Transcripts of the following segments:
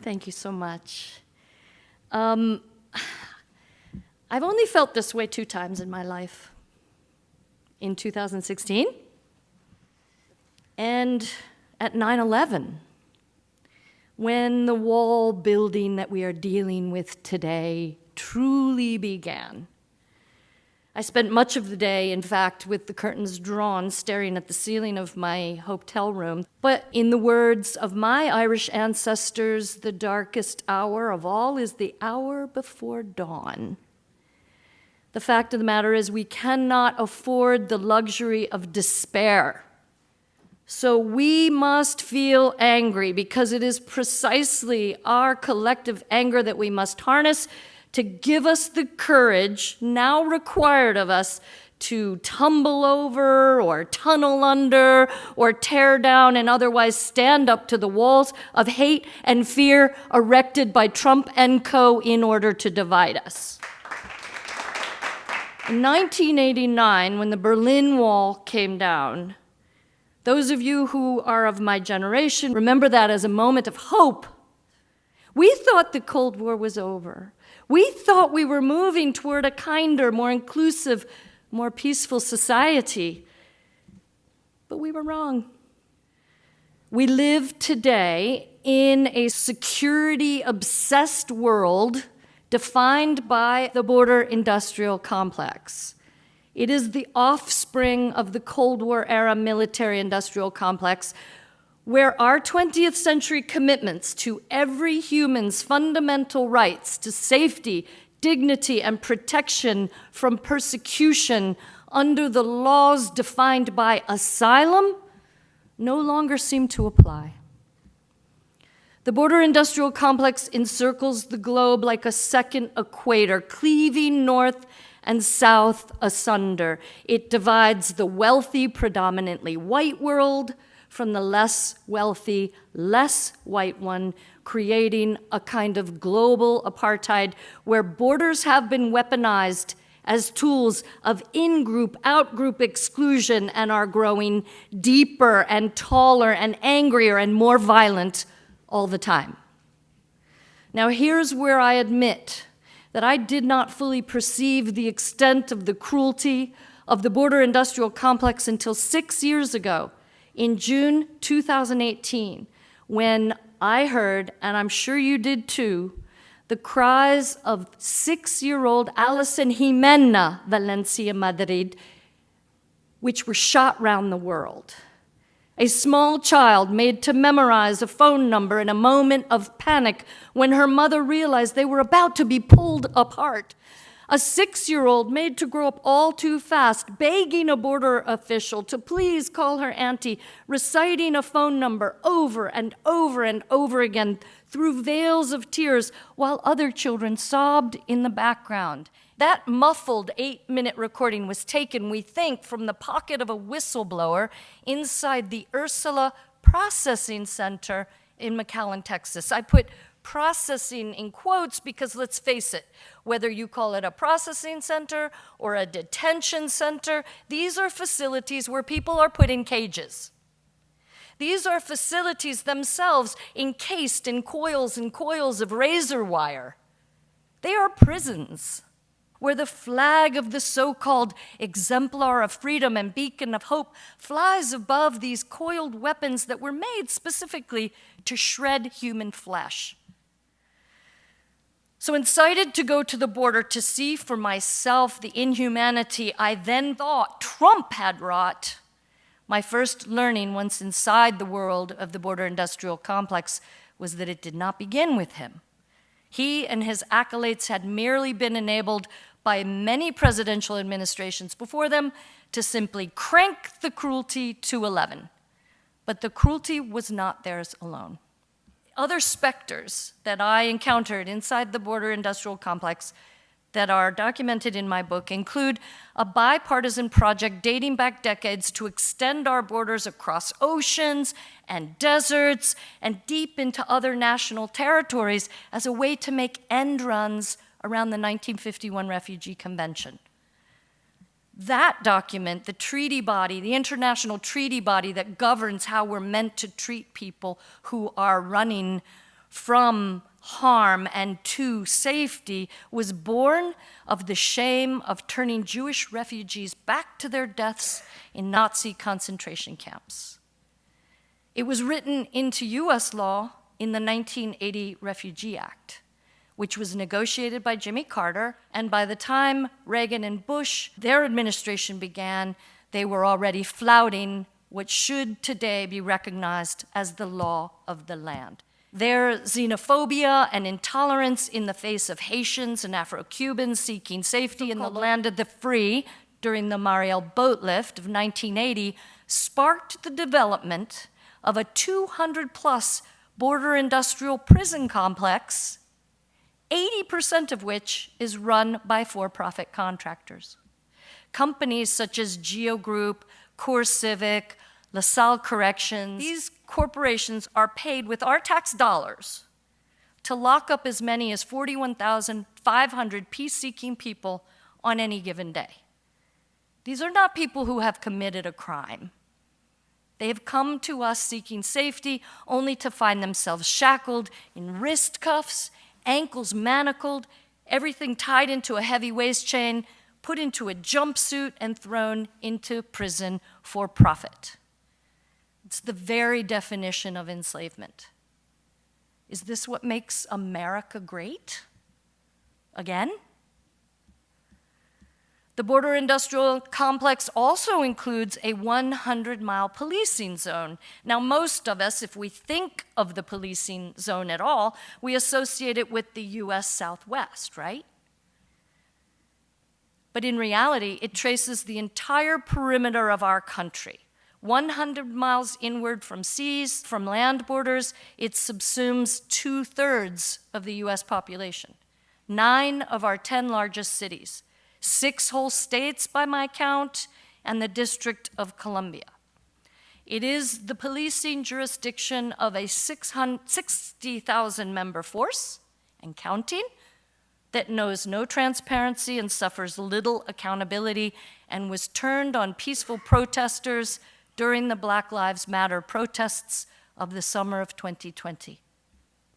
Thank you so much. I've only felt this way 2 times in my life. In 2016 and at 9/11, when the wall building that we are dealing with today truly began. I spent much of the day, in fact, with the curtains drawn, staring at the ceiling of my hotel room. But in the words of my Irish ancestors, the darkest hour of all is the hour before dawn. The fact of the matter is we cannot afford the luxury of despair. So we must feel angry because it is precisely our collective anger that we must harness to give us the courage now required of us to tumble over or tunnel under or tear down and otherwise stand up to the walls of hate and fear erected by Trump and co. in order to divide us. In 1989, when the Berlin Wall came down, those of you who are of my generation remember that as a moment of hope. We thought the Cold War was over. We thought we were moving toward a kinder, more inclusive, more peaceful society. But we were wrong. We live today in a security-obsessed world defined by the border industrial complex. It is the offspring of the Cold War era military-industrial complex, where our 20th century commitments to every human's fundamental rights to safety, dignity, and protection from persecution under the laws defined by asylum no longer seem to apply. The border industrial complex encircles the globe like a second equator, cleaving north and south asunder. It divides the wealthy, predominantly white world from the less wealthy, less white one, creating a kind of global apartheid where borders have been weaponized as tools of in-group, out-group exclusion and are growing deeper and taller and angrier and more violent all the time. Now here's where I admit that I did not fully perceive the extent of the cruelty of the border industrial complex until 6 years ago, in June 2018, when I heard, and I'm sure you did too, the cries of 6-year-old Alison Jimena Valencia Madrid, which were shot round the world. A small child made to memorize a phone number in a moment of panic when her mother realized they were about to be pulled apart. A 6-year-old made to grow up all too fast, begging a border official to please call her auntie, reciting a phone number over and over and over again through veils of tears while other children sobbed in the background. That muffled 8-minute recording was taken, we think, from the pocket of a whistleblower inside the Ursula Processing Center in McAllen, Texas. I put processing in quotes because let's face it, whether you call it a processing center or a detention center, these are facilities where people are put in cages. These are facilities themselves encased in coils and coils of razor wire. They are prisons where the flag of the so-called exemplar of freedom and beacon of hope flies above these coiled weapons that were made specifically to shred human flesh. So incited to go to the border to see for myself the inhumanity I then thought Trump had wrought, my first learning once inside the world of the border industrial complex was that it did not begin with him. He and his acolytes had merely been enabled by many presidential administrations before them to simply crank the cruelty to 11. But the cruelty was not theirs alone. Other specters that I encountered inside the border industrial complex that are documented in my book include a bipartisan project dating back decades to extend our borders across oceans and deserts and deep into other national territories as a way to make end runs around the 1951 Refugee Convention. That document, the treaty body, the international treaty body that governs how we're meant to treat people who are running from harm and to safety was born of the shame of turning Jewish refugees back to their deaths in Nazi concentration camps. It was written into US law in the 1980 Refugee Act, which was negotiated by Jimmy Carter, and by the time Reagan and Bush, their administration began, they were already flouting what should today be recognized as the law of the land. Their xenophobia and intolerance in the face of Haitians and Afro-Cubans seeking safety in the land of the free during the Mariel boat lift of 1980 sparked the development of a 200-plus border industrial prison complex, 80% of which is run by for-profit contractors. Companies such as Geo Group, CoreCivic, LaSalle Corrections, these corporations are paid with our tax dollars to lock up as many as 41,500 peace-seeking people on any given day. These are not people who have committed a crime. They have come to us seeking safety only to find themselves shackled in wrist cuffs, ankles manacled, everything tied into a heavy waist chain, put into a jumpsuit, and thrown into prison for profit. It's the very definition of enslavement. Is this what makes America great? Again? The border industrial complex also includes a 100-mile policing zone. Now, most of us, if we think of the policing zone at all, we associate it with the US Southwest, right? But in reality, it traces the entire perimeter of our country. 100 miles inward from seas, from land borders, it subsumes 2/3 of the US population, 9 of our 10 largest cities, 6 whole states by my count, and the District of Columbia. It is the policing jurisdiction of a 60,000 member force and counting that knows no transparency and suffers little accountability and was turned on peaceful protesters during the Black Lives Matter protests of the summer of 2020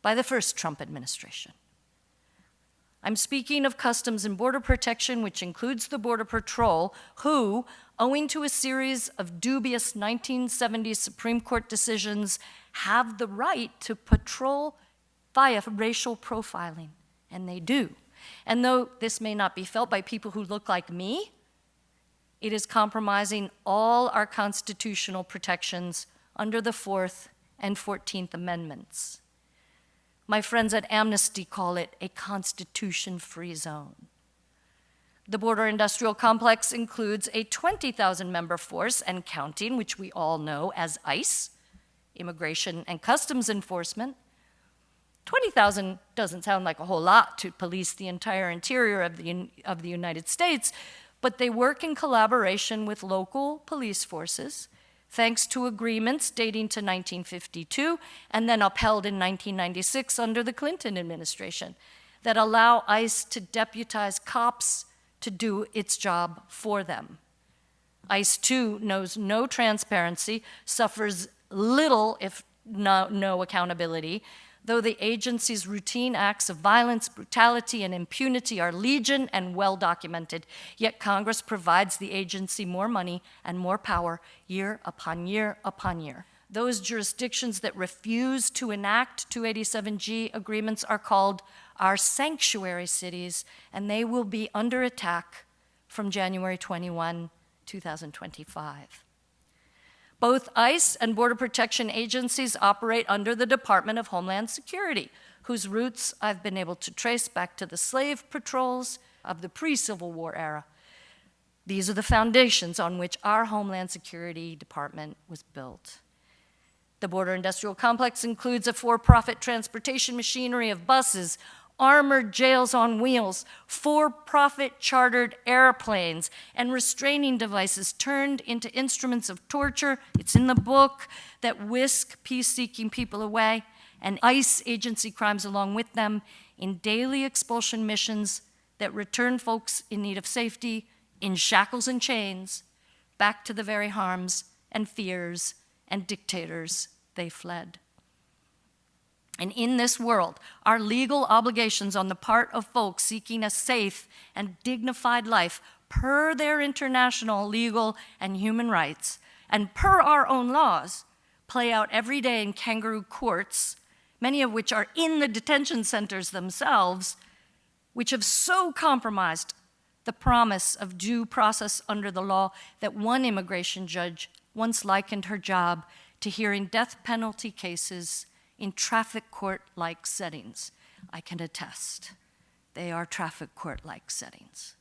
by the first Trump administration. I'm speaking of Customs and Border Protection, which includes the Border Patrol, who, owing to a series of dubious 1970s Supreme Court decisions, have the right to patrol via racial profiling, and they do. And though this may not be felt by people who look like me, it is compromising all our constitutional protections under the 4th and 14th Amendments. My friends at Amnesty call it a constitution-free zone. The border industrial complex includes a 20,000 member force and counting, which we all know as ICE, Immigration and Customs Enforcement. 20,000 doesn't sound like a whole lot to police the entire interior of the United States, but they work in collaboration with local police forces, thanks to agreements dating to 1952 and then upheld in 1996 under the Clinton administration that allow ICE to deputize cops to do its job for them. ICE, too, knows no transparency, suffers little, if no accountability, though the agency's routine acts of violence, brutality, and impunity are legion and well documented, yet Congress provides the agency more money and more power year upon year upon year. Those jurisdictions that refuse to enact 287G agreements are called our sanctuary cities, and they will be under attack from January 21, 2025. Both ICE and Border Protection agencies operate under the Department of Homeland Security, whose roots I've been able to trace back to the slave patrols of the pre-Civil War era. These are the foundations on which our Homeland Security Department was built. The border industrial complex includes a for-profit transportation machinery of buses, armored jails on wheels, for-profit chartered airplanes, and restraining devices turned into instruments of torture. It's in the book, that whisk peace-seeking people away, and ICE agency crimes along with them in daily expulsion missions that return folks in need of safety in shackles and chains back to the very harms and fears and dictators they fled. And in this world, our legal obligations on the part of folks seeking a safe and dignified life per their international legal and human rights, and per our own laws, play out every day in kangaroo courts, many of which are in the detention centers themselves, which have so compromised the promise of due process under the law that one immigration judge once likened her job to hearing death penalty cases in traffic court-like settings. I can attest, they are traffic court-like settings.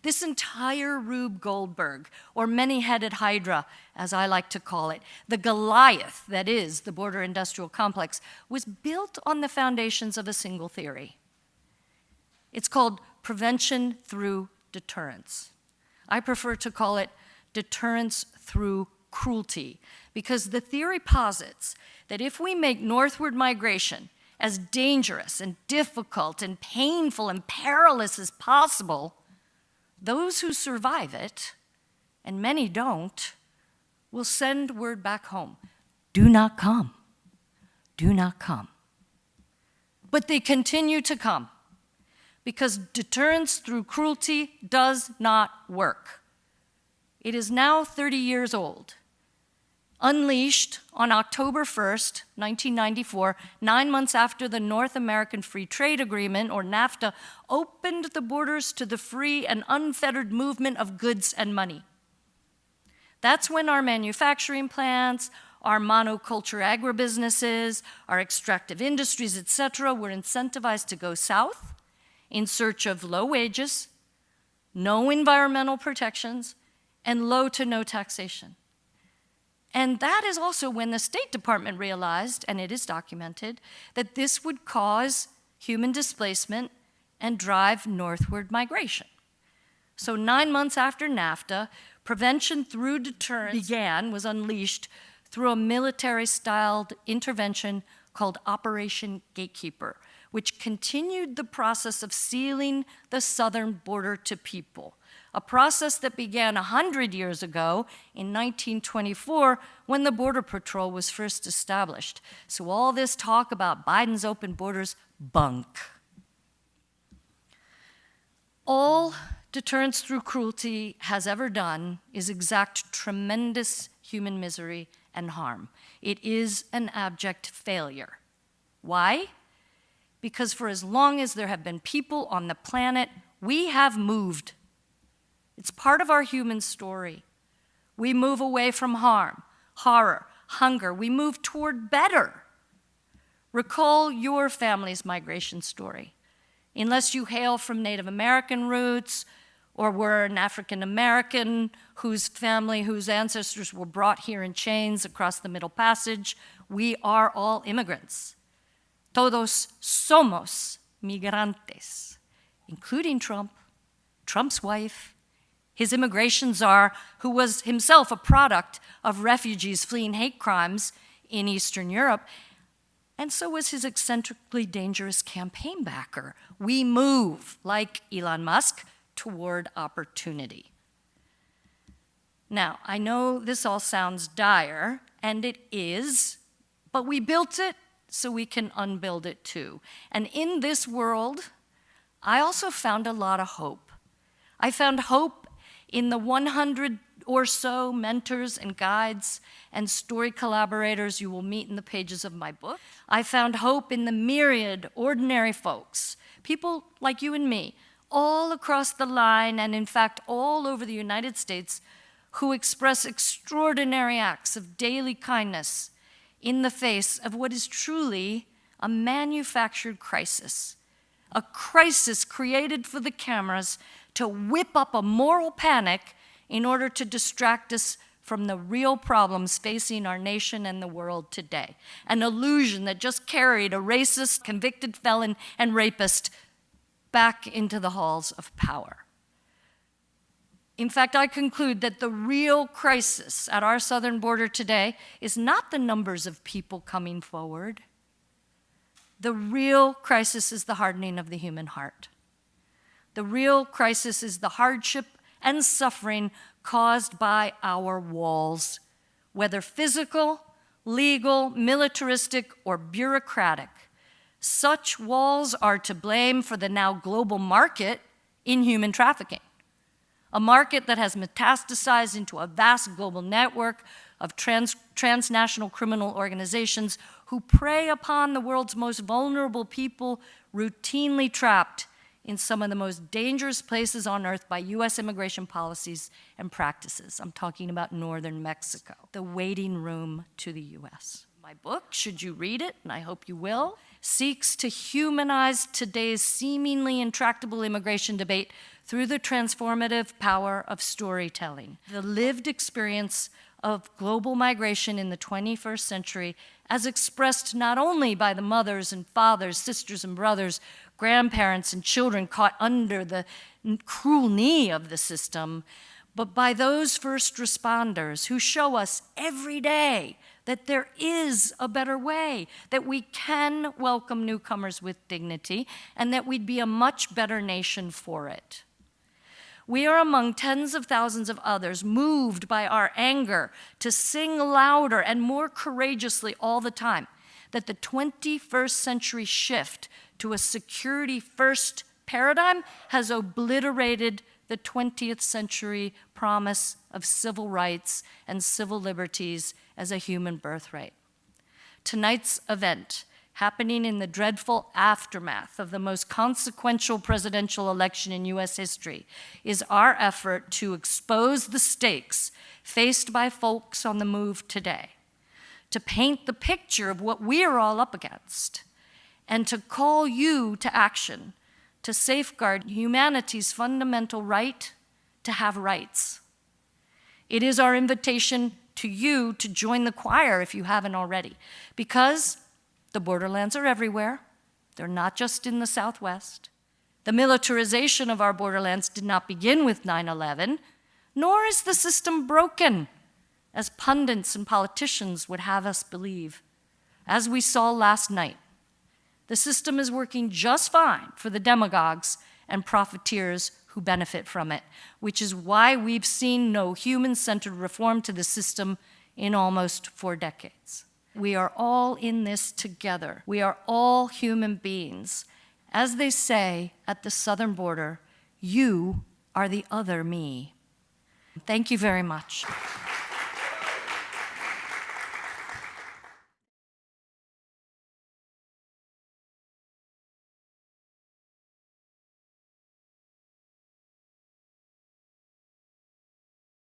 This entire Rube Goldberg, or many-headed hydra, as I like to call it, the Goliath that is the border industrial complex, was built on the foundations of a single theory. It's called prevention through deterrence. I prefer to call it deterrence through cruelty, because the theory posits that if we make northward migration as dangerous and difficult and painful and perilous as possible, those who survive it, and many don't, will send word back home, do not come, do not come. But they continue to come, because deterrence through cruelty does not work. It is now 30 years old. Unleashed on October 1st, 1994, 9 months after the North American Free Trade Agreement, or NAFTA, opened the borders to the free and unfettered movement of goods and money. That's when our manufacturing plants, our monoculture agribusinesses, our extractive industries, etc., were incentivized to go south in search of low wages, no environmental protections, and low to no taxation. And that is also when the State Department realized, and it is documented, that this would cause human displacement and drive northward migration. So 9 months after NAFTA, prevention through deterrence was unleashed through a military-styled intervention called Operation Gatekeeper, which continued the process of sealing the southern border to people, a process that began 100 years ago in 1924 when the Border Patrol was first established. So all this talk about Biden's open borders, bunk. All deterrence through cruelty has ever done is exact tremendous human misery and harm. It is an abject failure. Why? Because for as long as there have been people on the planet, we have moved. It's part of our human story. We move away from harm, horror, hunger. We move toward better. Recall your family's migration story. Unless you hail from Native American roots or were an African American whose ancestors were brought here in chains across the Middle Passage, we are all immigrants. Todos somos migrantes, including Trump, Trump's wife, his immigration czar, who was himself a product of refugees fleeing hate crimes in Eastern Europe, and so was his eccentrically dangerous campaign backer. We move, like Elon Musk, toward opportunity. Now, I know this all sounds dire, and it is, but we built it so we can unbuild it too. And in this world, I also found a lot of hope. I found hope in the 100 or so mentors and guides and story collaborators you will meet in the pages of my book. I found hope in the myriad ordinary folks, people like you and me, all across the line and in fact all over the United States, who express extraordinary acts of daily kindness in the face of what is truly a manufactured crisis, a crisis created for the cameras to whip up a moral panic in order to distract us from the real problems facing our nation and the world today. An illusion that just carried a racist, convicted felon and rapist back into the halls of power. In fact, I conclude that the real crisis at our southern border today is not the numbers of people coming forward. The real crisis is the hardening of the human heart. The real crisis is the hardship and suffering caused by our walls, whether physical, legal, militaristic, or bureaucratic, Such walls are to blame for the now global market in human trafficking, a market that has metastasized into a vast global network of transnational criminal organizations who prey upon the world's most vulnerable people, routinely trapped in some of the most dangerous places on earth by US immigration policies and practices. I'm talking about northern Mexico, the waiting room to the US. My book, should you read it, and I hope you will, seeks to humanize today's seemingly intractable immigration debate through the transformative power of storytelling. The lived experience of global migration in the 21st century, as expressed not only by the mothers and fathers, sisters and brothers, grandparents and children caught under the cruel knee of the system, but by those first responders who show us every day that there is a better way, that we can welcome newcomers with dignity, and that we'd be a much better nation for it. We are among tens of thousands of others moved by our anger to sing louder and more courageously all the time that the 21st century shift to a security-first paradigm has obliterated the 20th century promise of civil rights and civil liberties as a human birthright. Tonight's event, happening in the dreadful aftermath of the most consequential presidential election in US history, is our effort to expose the stakes faced by folks on the move today, to paint the picture of what we are all up against, and to call you to action to safeguard humanity's fundamental right to have rights. It is our invitation to you to join the choir if you haven't already, because the borderlands are everywhere. They're not just in the Southwest. The militarization of our borderlands did not begin with 9/11, nor is the system broken, as pundits and politicians would have us believe. As we saw last night, the system is working just fine for the demagogues and profiteers who benefit from it, which is why we've seen no human-centered reform to the system in almost 4 decades. We are all in this together. We are all human beings. As they say at the southern border, you are the other me. Thank you very much.